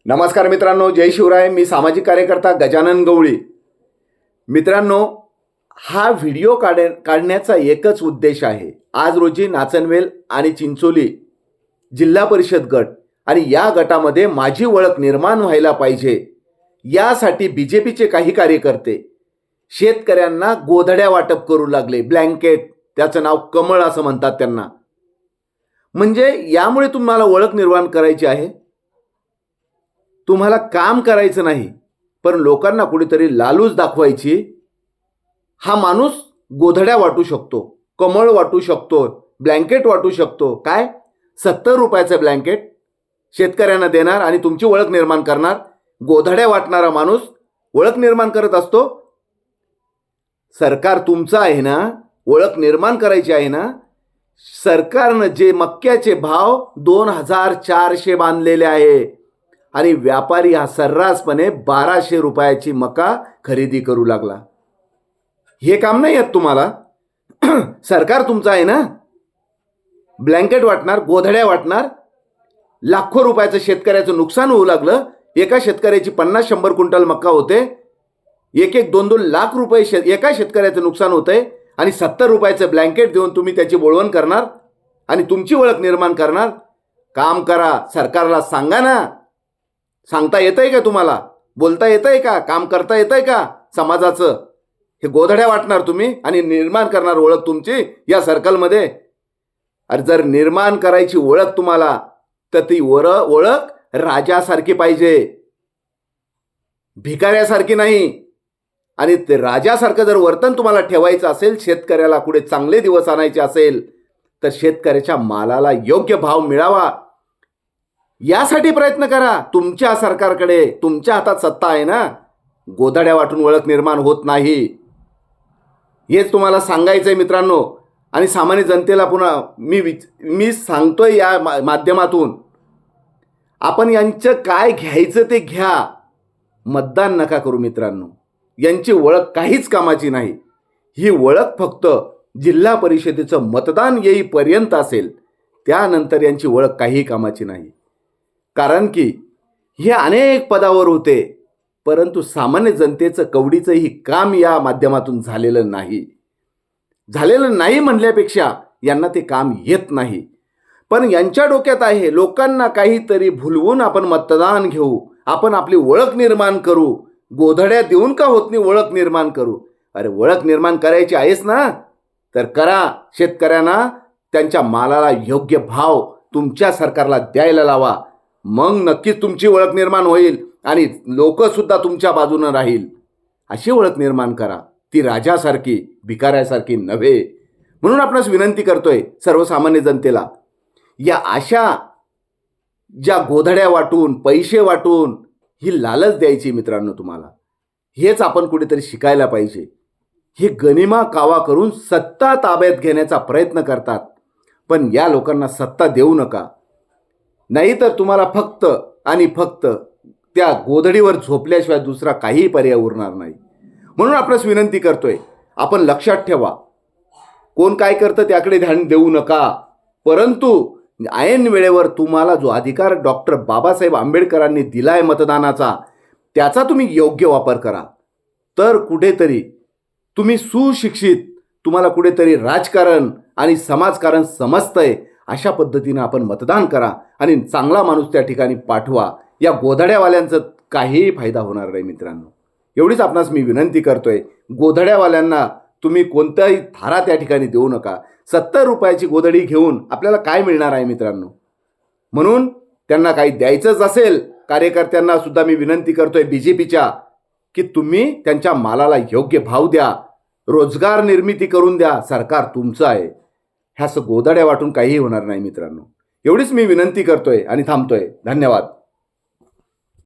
नमस्कार मित्रांनो, जय शिवराय. मी सामाजिक कार्यकर्ता गजानन गवळी. मित्रांनो, हा व्हिडिओ काढण्याचा एकच उद्देश आहे. आज रोजी नाचनवेल आणि चिंचोली जिल्हा परिषद गट आणि या गटामध्ये माझी ओळख निर्माण व्हायला पाहिजे, यासाठी बीजेपीचे काही कार्यकर्ते शेतकऱ्यांना गोधड्या वाटप करू लागले. ब्लँकेट, त्याचं नाव कमळ असं म्हणतात त्यांना. म्हणजे यामुळे तुम्हाला ओळख निर्माण करायची आहे. तुम्हाला काम करायचं नाही, पण लोकांना कुठेतरी लालूच दाखवायची. हा माणूस गोधड्या वाटू शकतो, कमळ वाटू शकतो, ब्लँकेट वाटू शकतो. काय 70 रुपयाचं ब्लँकेट शेतकऱ्यांना देणार आणि तुमची ओळख निर्माण करणार. गोधड्या वाटणारा माणूस ओळख निर्माण करत असतो. सरकार तुमचं आहे ना, ओळख निर्माण करायची आहे ना. सरकारनं जे मक्याचे भाव 2400 बांधलेले आहे आणि व्यापारी हा सर्रासपणे 1200 रुपयाची मका खरेदी करू लागला. हे काम नाही येत तुम्हाला. सरकार तुमचं आहे ना. ब्लँकेट वाटणार, गोधड्या वाटणार, लाखो रुपयाचं शेतकऱ्याचं नुकसान होऊ लागलं. एका शेतकऱ्याची 50-100 क्विंटल मका होते. 1-2 लाख रुपये एका शेतकऱ्याचं नुकसान होतंय आणि 70 रुपयाचं ब्लँकेट देऊन तुम्ही त्याची बोळवण करणार आणि तुमची ओळख निर्माण करणार. काम करा, सरकारला सांगा ना. सांगता येतंय का तुम्हाला? बोलता येतंय का? काम करता येतंय का समाजाचं? हे गोधड्या वाटणार तुम्ही आणि निर्माण करणार ओळख तुमची या सर्कलमध्ये. अरे जर निर्माण करायची ओळख तुम्हाला, तर ती ओळख राजासारखी पाहिजे, भिकाऱ्यासारखी नाही. आणि ते राजासारखं जर वर्तन तुम्हाला ठेवायचं असेल, शेतकऱ्याला पुढे चांगले दिवस आणायचे असेल, तर शेतकऱ्याच्या मालाला योग्य भाव मिळावा यासाठी प्रयत्न करा. तुमच्या सरकारकडे, तुमच्या हातात सत्ता आहे ना. गोधड्या वाटून ओळख निर्माण होत नाही, हेच तुम्हाला सांगायचंय मित्रांनो. आणि सामान्य जनतेला पुन्हा मी सांगतोय या माध्यमातून, आपण यांचं काय घ्यायचं ते घ्या, मतदान नका करू मित्रांनो. यांची ओळख काहीच कामाची नाही. ही ओळख फक्त जिल्हा परिषदेचं मतदान येईपर्यंत असेल, त्यानंतर यांची ओळख काही कामाची नाही. कारण की हे अनेक पदावर होते, परंतु सामान्य जनतेचं कवडीचंही काम या माध्यमातून झालेलं नाही म्हणल्यापेक्षा यांना ते काम येत नाही. पण यांच्या डोक्यात आहे, लोकांना काहीतरी भुलवून आपण मतदान घेऊ, आपण आपली ओळख निर्माण करू. गोधड्या देऊन का होत नाही ओळख निर्माण करू? अरे ओळख निर्माण करायची आहेस ना, तर करा. शेतकऱ्यांना त्यांच्या मालाला योग्य भाव तुमच्या सरकारला द्यायला लावा. मग नक्कीच तुमची ओळख निर्माण होईल आणि लोकसुद्धा तुमच्या बाजूनं राहील. अशी ओळख निर्माण करा, ती राजासारखी, भिकाऱ्यासारखी नव्हे. म्हणून आपणास विनंती करतोय सर्वसामान्य जनतेला, या अशा ज्या गोधड्या वाटून, पैसे वाटून ही लालच द्यायची मित्रांनो तुम्हाला, हेच आपण कुठेतरी शिकायला पाहिजे. हे गनिमा कावा करून सत्ता ताब्यात घेण्याचा प्रयत्न करतात, पण या लोकांना सत्ता देऊ नका. नाही तर तुम्हाला फक्त आणि फक्त त्या गोधडीवर झोपल्याशिवाय दुसरा काही पर्याय उरणार नाही. म्हणून आपणास विनंती करतोय, आपण लक्षात ठेवा, कोण काय करतं त्याकडे ध्यान देऊ नका. परंतु ऐन वेळेवर तुम्हाला जो अधिकार डॉक्टर बाबासाहेब आंबेडकरांनी दिलाय मतदानाचा, त्याचा तुम्ही योग्य वापर करा. तर कुठेतरी तुम्ही सुशिक्षित, तुम्हाला कुठेतरी राजकारण आणि समाजकारण समजतंय, अशा पद्धतीनं आपण मतदान करा आणि चांगला माणूस त्या ठिकाणी पाठवा. या गोधड्यावाल्यांचं काहीही फायदा होणार नाही मित्रांनो. एवढीच आपणास मी विनंती करतोय. गोधड्यावाल्यांना तुम्ही कोणताही थारा त्या ठिकाणी देऊ नका. 70 रुपयाची गोधडी घेऊन आपल्याला काय मिळणार आहे मित्रांनो? म्हणून त्यांना काही द्यायचंच असेल, कार्यकर्त्यांना सुद्धा मी विनंती करतोय बीजेपीच्या, की तुम्ही त्यांच्या मालाला योग्य भाव द्या, रोजगार निर्मिती करून द्या. सरकार तुमचं आहे. ह्या गोधड्या वाटून काहीही होणार नाही मित्रांनो. एवढीच मी विनंती करतोय आणि थांबतोय. धन्यवाद.